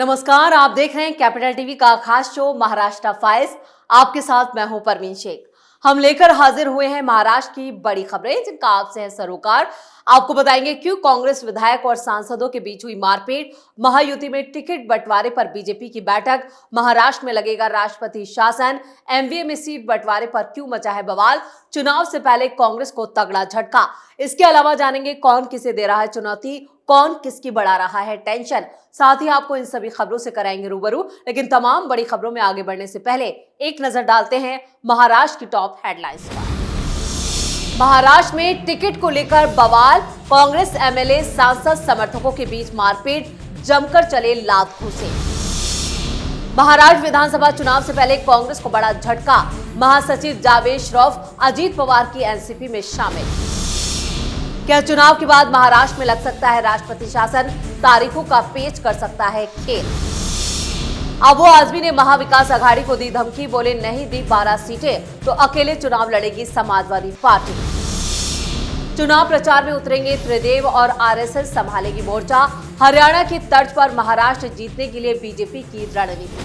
नमस्कार, आप देख रहे हैं कैपिटल टीवी का खास शो महाराष्ट्र फाइल्स। आपके साथ मैं हूं परवीन शेख। हम लेकर हाजिर हुए हैं महाराष्ट्र की बड़ी खबरें जिनका आपसे है सरोकार। आपको बताएंगे क्यों कांग्रेस विधायक और सांसदों के बीच हुई मारपीट, महायुति में टिकट बंटवारे पर बीजेपी की बैठक, महाराष्ट्र में लगेगा राष्ट्रपति शासन, एमवीए में सीट बंटवारे पर क्यों मचा है बवाल, चुनाव से पहले कांग्रेस को तगड़ा झटका। इसके अलावा जानेंगे कौन किसे दे रहा है चुनौती, कौन किसकी बढ़ा रहा है टेंशन। साथ ही आपको इन सभी खबरों से कराएंगे रूबरू। लेकिन तमाम बड़ी खबरों में आगे बढ़ने से पहले एक नजर डालते हैं महाराष्ट्र की टॉप हेडलाइंस पर। महाराष्ट्र में टिकट को लेकर बवाल, कांग्रेस एमएलए सांसद समर्थकों के बीच मारपीट, जमकर चले लात घूंसे। महाराष्ट्र विधानसभा चुनाव से पहले कांग्रेस को बड़ा झटका, महासचिव जावेद श्रॉफ अजीत पवार की एनसीपी में शामिल। क्या चुनाव के बाद महाराष्ट्र में लग सकता है राष्ट्रपति शासन, तारीखों का पेच कर सकता है खेल। अबू आजमी ने महाविकास आघाड़ी को दी धमकी, बोले नहीं दी 12 सीटें तो अकेले चुनाव लड़ेगी समाजवादी पार्टी। चुनाव प्रचार में उतरेंगे त्रिदेव और आरएसएस संभालेगी मोर्चा, हरियाणा की तर्ज पर महाराष्ट्र जीतने के लिए बीजेपी की रणनीति।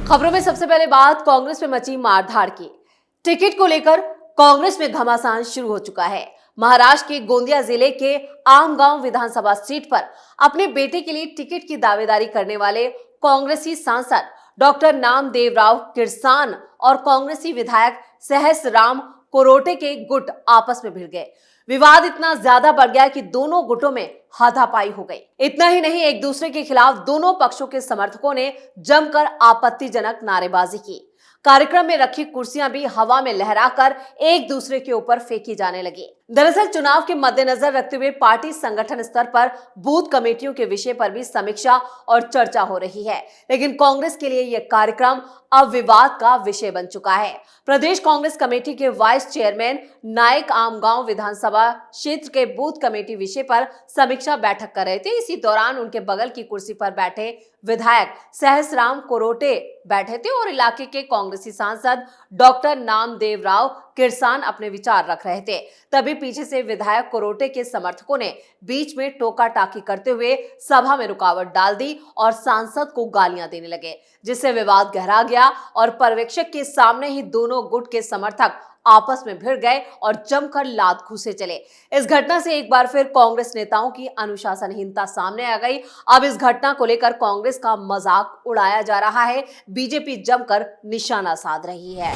खबरों में सबसे पहले बात कांग्रेस में मची मारधाड़ की। टिकट को लेकर कांग्रेस में घमासान शुरू हो चुका है। महाराष्ट्र के गोंदिया जिले के आमगांव विधानसभा सीट पर अपने बेटे के लिए टिकट की दावेदारी करने वाले कांग्रेसी सांसद डॉक्टर नामदेवराव किरसान और कांग्रेसी विधायक सहसराम कोरोटे के गुट आपस में भिड़ गए। विवाद इतना ज्यादा बढ़ गया कि दोनों गुटों में हाथापाई हो गई। इतना ही नहीं, एक दूसरे के खिलाफ दोनों पक्षों के समर्थकों ने जमकर आपत्तिजनक नारेबाजी की। कार्यक्रम में रखी कुर्सियां भी हवा में लहराकर एक दूसरे के ऊपर फेंकी जाने लगी। दरअसल चुनाव के मद्देनजर रखते हुए पार्टी संगठन स्तर पर बूथ कमेटियों के विषय पर भी समीक्षा और चर्चा हो रही है। लेकिन कांग्रेस के लिए यह कार्यक्रम अब विवाद का विषय बन चुका है। प्रदेश कांग्रेस कमेटी के वाइस चेयरमैन नायक आमगांव विधानसभा क्षेत्र के बूथ कमेटी विषय पर समीक्षा बैठक कर रहे थे। इसी दौरान उनके बगल की कुर्सी पर बैठे विधायक सहसराम कोरोटे बैठे थे और इलाके के कांग्रेसी सांसद डॉक्टर नामदेवराव किरसान अपने विचार रख रहे थे। तभी पीछे से विधायक कोरोटे के समर्थकों ने बीच में टोका टाकी करते हुए सभा में रुकावट डाल दी और सांसद को गालियां देने लगे, जिससे विवाद गहरा गया और पर्यवेक्षक के सामने ही दोनों गुट के समर्थक आपस में भिड़ गए और जमकर लात घूंसे चले। इस घटना से एक बार फिर कांग्रेस नेताओं की अनुशासनहीनता सामने आ गई। अब इस घटना को लेकर कांग्रेस का मजाक उड़ाया जा रहा है, बीजेपी जमकर निशाना साध रही है।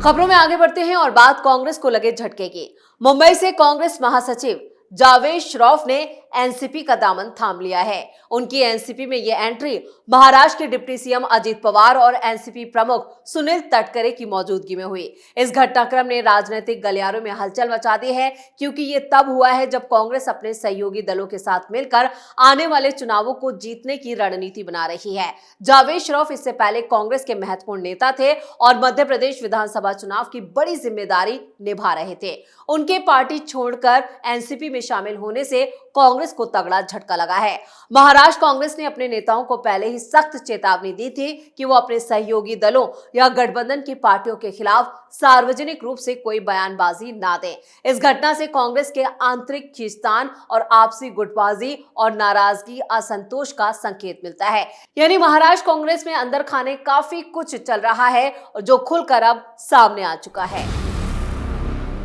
खबरों में आगे बढ़ते हैं और बात कांग्रेस को लगे झटके की। मुंबई से कांग्रेस महासचिव जावेद श्रॉफ ने एनसीपी का दामन थाम लिया है। उनकी एनसीपी में यह एंट्री महाराष्ट्र के डिप्टी सीएम अजीत पवार और एनसीपी प्रमुख सुनील तटकरे की मौजूदगी में हुई। इस घटनाक्रम ने राजनीतिक गलियारों में हलचल मचा दी है, क्योंकि ये तब हुआ है जब कांग्रेस अपने सहयोगी दलों के साथ मिलकर आने वाले चुनावों को जीतने की रणनीति बना रही है। जावेद श्रॉफ इससे पहले कांग्रेस के महत्वपूर्ण नेता थे और मध्य प्रदेश विधानसभा चुनाव की बड़ी जिम्मेदारी निभा रहे थे। उनके पार्टी छोड़कर एनसीपी में शामिल होने से कांग्रेस को तगड़ा झटका लगा है। महाराष्ट्र कांग्रेस ने अपने नेताओं को पहले ही सख्त चेतावनी दी थी कि वो अपने सहयोगी दलों या गठबंधन की पार्टियों के खिलाफ सार्वजनिक रूप से कोई बयानबाजी ना दें। इस घटना से कांग्रेस के आंतरिक खींचतान और आपसी गुटबाजी और नाराजगी, असंतोष का संकेत मिलता है। यानी महाराष्ट्र कांग्रेस में अंदर खाने काफी कुछ चल रहा है जो खुलकर अब सामने आ चुका है।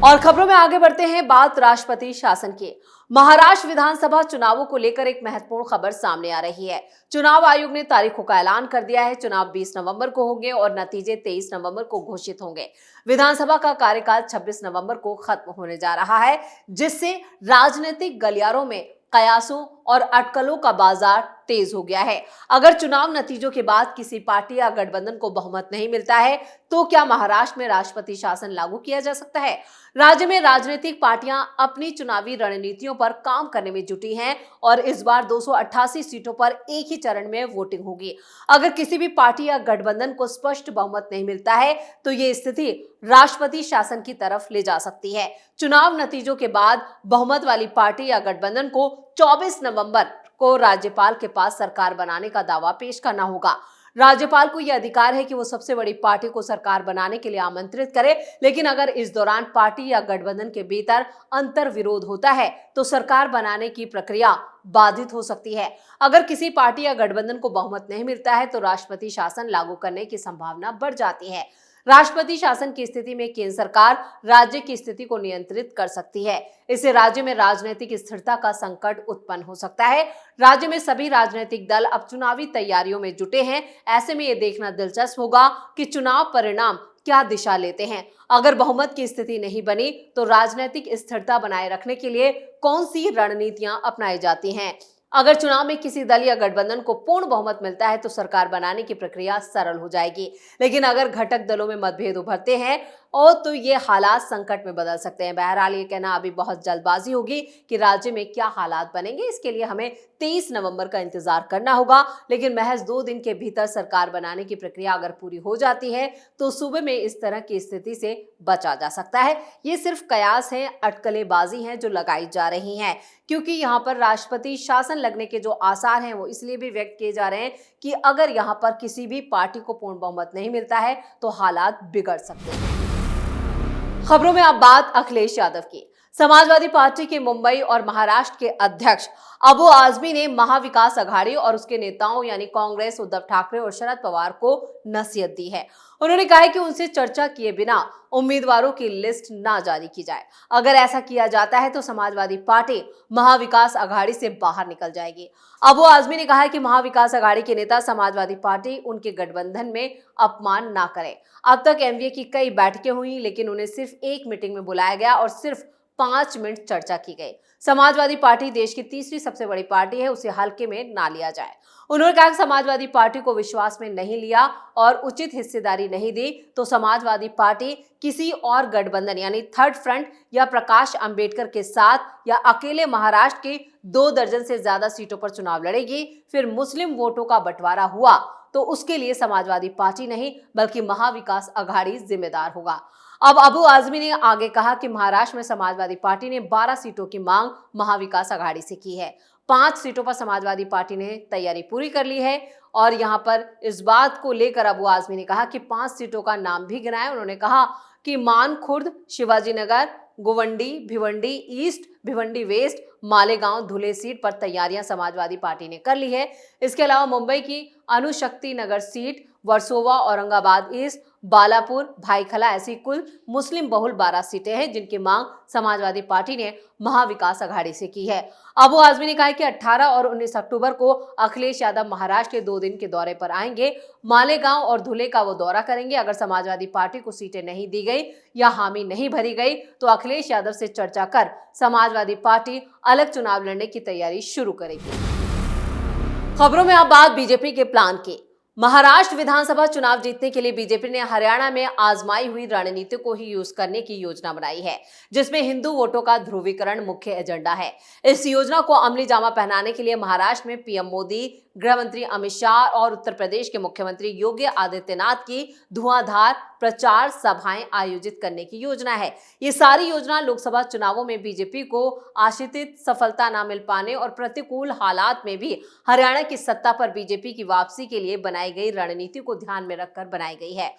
और खबरों में आगे बढ़ते हैं, बात राष्ट्रपति शासन की। महाराष्ट्र विधानसभा चुनावों को लेकर एक महत्वपूर्ण खबर सामने आ रही है। चुनाव आयोग ने तारीखों का ऐलान कर दिया है। चुनाव 20 नवंबर को होंगे और नतीजे 23 नवंबर को घोषित होंगे। विधानसभा का कार्यकाल 26 नवंबर को खत्म होने जा रहा है, जिससे राजनीतिक गलियारों में कयासों और अटकलों का बाजार तेज हो गया है। अगर चुनाव नतीजों के बाद किसी पार्टी या गठबंधन को बहुमत नहीं मिलता है तो क्या महाराष्ट्र में राष्ट्रपति शासन लागू किया जा सकता है? राज्य में राजनीतिक पार्टियां अपनी चुनावी रणनीतियों पर काम करने में जुटी हैं और इस बार 288 सीटों पर एक ही चरण में वोटिंग होगी। अगर किसी भी पार्टी या गठबंधन को स्पष्ट बहुमत नहीं मिलता है तो ये स्थिति राष्ट्रपति शासन की तरफ ले जा सकती है। चुनाव नतीजों के बाद बहुमत वाली पार्टी या गठबंधन को 24 नवंबर को राज्यपाल के पास सरकार बनाने का दावा पेश करना होगा। राज्यपाल को यह अधिकार है कि वो सबसे बड़ी पार्टी को सरकार बनाने के लिए आमंत्रित करे, लेकिन अगर इस दौरान पार्टी या गठबंधन के भीतर अंतर विरोध होता है तो सरकार बनाने की प्रक्रिया बाधित हो सकती है। अगर किसी पार्टी या गठबंधन को बहुमत नहीं मिलता है तो राष्ट्रपति शासन लागू करने की संभावना बढ़ जाती है। राष्ट्रपति शासन की स्थिति में केंद्र सरकार राज्य की स्थिति को नियंत्रित कर सकती है। इससे राज्य में राजनीतिक स्थिरता का संकट उत्पन्न हो सकता है। राज्य में सभी राजनीतिक दल अब चुनावी तैयारियों में जुटे हैं। ऐसे में यह देखना दिलचस्प होगा कि चुनाव परिणाम क्या दिशा लेते हैं। अगर बहुमत की स्थिति नहीं बनी तो राजनीतिक स्थिरता बनाए रखने के लिए कौन सी रणनीतियां अपनाई जाती हैं। अगर चुनाव में किसी दल या गठबंधन को पूर्ण बहुमत मिलता है तो सरकार बनाने की प्रक्रिया सरल हो जाएगी, लेकिन अगर घटक दलों में मतभेद उभरते हैं और तो ये हालात संकट में बदल सकते हैं। बहरहाल ये कहना अभी बहुत जल्दबाजी होगी कि राज्य में क्या हालात बनेंगे, इसके लिए हमें 23 नवंबर का इंतजार करना होगा। लेकिन महज 2 दिन के भीतर सरकार बनाने की प्रक्रिया अगर पूरी हो जाती है तो सूबे में इस तरह की स्थिति से बचा जा सकता है। ये सिर्फ कयास है, अटकलेबाजी है जो लगाई जा रही है, क्योंकि यहाँ पर राष्ट्रपति शासन लगने के जो आसार हैं वो इसलिए भी व्यक्त किए जा रहे हैं कि अगर यहाँ पर किसी भी पार्टी को पूर्ण बहुमत नहीं मिलता है तो हालात बिगड़ सकते हैं। खबरों में अब बात अखिलेश यादव की। समाजवादी पार्टी के मुंबई और महाराष्ट्र के अध्यक्ष अबू आजमी ने महाविकास अघाड़ी और उसके नेताओं यानी कांग्रेस, उद्धव ठाकरे और शरद पवार को नसीहत दी है। उन्होंने कहा है कि उनसे चर्चा किए बिना उम्मीदवारों की लिस्ट ना जारी की जाए। अगर ऐसा किया जाता है तो समाजवादी पार्टी महाविकास अघाड़ी से बाहर निकल जाएगी। अबू आजमी ने कहा है कि महाविकास अघाड़ी के नेता समाजवादी पार्टी उनके गठबंधन में अपमान ना करें। अब तक एमवीए की कई बैठकें हुई, लेकिन उन्हें सिर्फ एक मीटिंग में बुलाया गया और सिर्फ 5 मिनट चर्चा की गई। समाजवादी पार्टी देश की तीसरी सबसे बड़ी पार्टी है, उसे हल्के में ना लिया जाए। उन्होंने कहा कि समाजवादी पार्टी को विश्वास में नहीं लिया और उचित हिस्सेदारी नहीं दी तो समाजवादी पार्टी किसी और गठबंधन यानी थर्ड फ्रंट या प्रकाश अंबेडकर के साथ या अकेले महाराष्ट्र की 2 दर्जन से ज्यादा सीटों पर चुनाव लड़ेगी। फिर मुस्लिम वोटों का बंटवारा हुआ तो उसके लिए समाजवादी पार्टी नहीं बल्कि महाविकास अघाड़ी जिम्मेदार होगा। अब अबू आजमी ने आगे कहा कि महाराष्ट्र में समाजवादी पार्टी ने 12 सीटों की मांग महाविकास अघाड़ी से की है। 5 सीटों पर समाजवादी पार्टी ने तैयारी पूरी कर ली है और यहां पर इस बात को लेकर अबू आजमी ने कहा कि 5 सीटों का नाम भी गिनाया। उन्होंने कहा कि मानखुर्द, शिवाजी नगर, गोवंडी, भिवंडी ईस्ट, भिवंडी वेस्ट, मालेगांव, धुले सीट पर तैयारियां समाजवादी पार्टी ने कर ली है। इसके अलावा मुंबई की अनुशक्ति नगर सीट, वर्सोवा, औरंगाबाद ईस्ट, बालापुर, भाईखला ऐसी कुल मुस्लिम बहुल 12 सीटें हैं जिनकी मांग समाजवादी पार्टी ने महाविकास अघाड़ी से की है। अबू आजमी ने कहा कि 18 और 19 अक्टूबर को अखिलेश यादव महाराष्ट्र के 2 दिन के दौरे पर आएंगे। मालेगांव और धुले का वो दौरा करेंगे। अगर समाजवादी पार्टी को सीटें नहीं दी गई या हामी नहीं भरी गई तो अखिलेश यादव से चर्चा कर समाजवादी पार्टी अलग चुनाव लड़ने की तैयारी शुरू करेगी। खबरों में अब बात बीजेपी के प्लान की। महाराष्ट्र विधानसभा चुनाव जीतने के लिए बीजेपी ने हरियाणा में आजमाई हुई रणनीति को ही यूज करने की योजना बनाई है, जिसमें हिंदू वोटों का ध्रुवीकरण मुख्य एजेंडा है। इस योजना को अमली जामा पहनाने के लिए महाराष्ट्र में पीएम मोदी, गृह मंत्री अमित शाह और उत्तर प्रदेश के मुख्यमंत्री योगी आदित्यनाथ की धुआंधार प्रचार सभाएं आयोजित करने की योजना है। ये सारी योजना लोकसभा चुनावों में बीजेपी को आशातीत सफलता न मिल पाने और प्रतिकूल हालात में भी हरियाणा की सत्ता पर बीजेपी की वापसी के लिए बनाई गई रणनीति को ध्यान में रखकर बनाई गई है।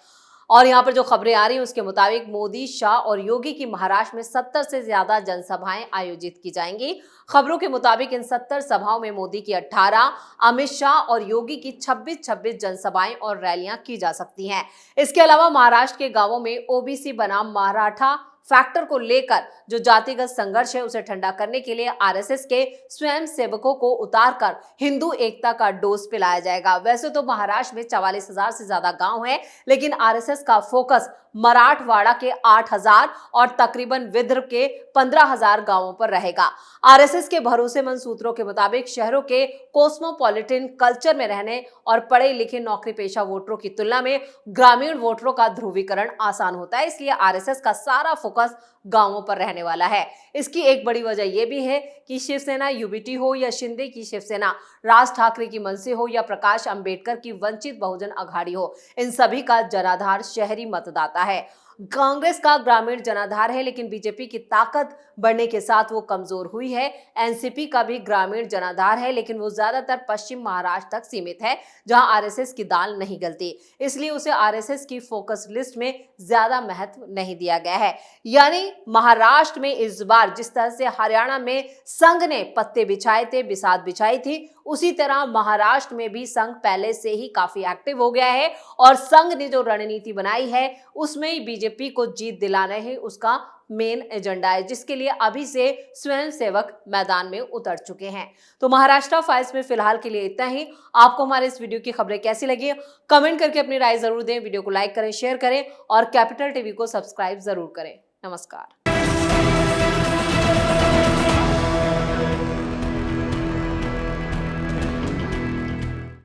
और यहाँ पर जो खबरें आ रही हैं उसके मुताबिक मोदी, शाह और योगी की महाराष्ट्र में 70 से ज्यादा जनसभाएं आयोजित की जाएंगी। खबरों के मुताबिक इन 70 सभाओं में मोदी की 18, अमित शाह और योगी की 26 जनसभाएं और रैलियां की जा सकती हैं। इसके अलावा महाराष्ट्र के गांवों में ओबीसी बनाम मराठा फैक्टर को लेकर जो जातिगत संघर्ष है उसे ठंडा करने के लिए आरएसएस के स्वयं सेवकों को उतारकर हिंदू एकता का डोज पिलाया जाएगा। वैसे तो महाराष्ट्र में 44,000 से ज्यादा गांव हैं, लेकिन आरएसएस का फोकस मराठवाड़ा के 8,000 और तकरीबन विदर्भ के 15,000 गांवों पर रहेगा। आरएसएस के भरोसेमंद सूत्रों के मुताबिक शहरों के कॉस्मोपॉलिटन कल्चर में रहने और पढ़े लिखे नौकरी पेशा वोटरों की तुलना में ग्रामीण वोटरों का ध्रुवीकरण आसान होता है, इसलिए आरएसएस का सारा फोकस गांवों पर रहने वाला है। इसकी एक बड़ी वजह यह भी है कि शिवसेना यूबीटी हो या शिंदे की शिवसेना, राज ठाकरे की मनसे हो या प्रकाश अंबेडकर की वंचित बहुजन अघाड़ी हो, इन सभी का जनाधार शहरी मतदाता है। कांग्रेस का ग्रामीण जनाधार है, लेकिन बीजेपी की ताकत बढ़ने के साथ वो कमजोर हुई है। एनसीपी का भी ग्रामीण जनाधार है, लेकिन वो ज्यादातर पश्चिम महाराष्ट्र तक सीमित है, जहां आरएसएस की दाल नहीं गलती, इसलिए उसे आरएसएस की फोकस लिस्ट में ज्यादा महत्व नहीं दिया गया है। यानी महाराष्ट्र में इस बार जिस तरह से हरियाणा में संघ ने पत्ते बिछाए थे, बिसात बिछाई थी, उसी तरह महाराष्ट्र में भी संघ पहले से ही काफी एक्टिव हो गया है और संघ ने जो रणनीति बनाई है उसमें बीजेपी को जीत दिलाना ही उसका मेन एजेंडा है, जिसके लिए अभी से स्वयंसेवक मैदान में उतर चुके हैं। तो महाराष्ट्र फाइल्स में फिलहाल के लिए इतना ही। आपको हमारे इस वीडियो की खबरें कैसी लगी, कमेंट करके अपनी राय जरूर दें। वीडियो को लाइक करें, शेयर करें और कैपिटल टीवी को सब्सक्राइब जरूर करें। नमस्कार।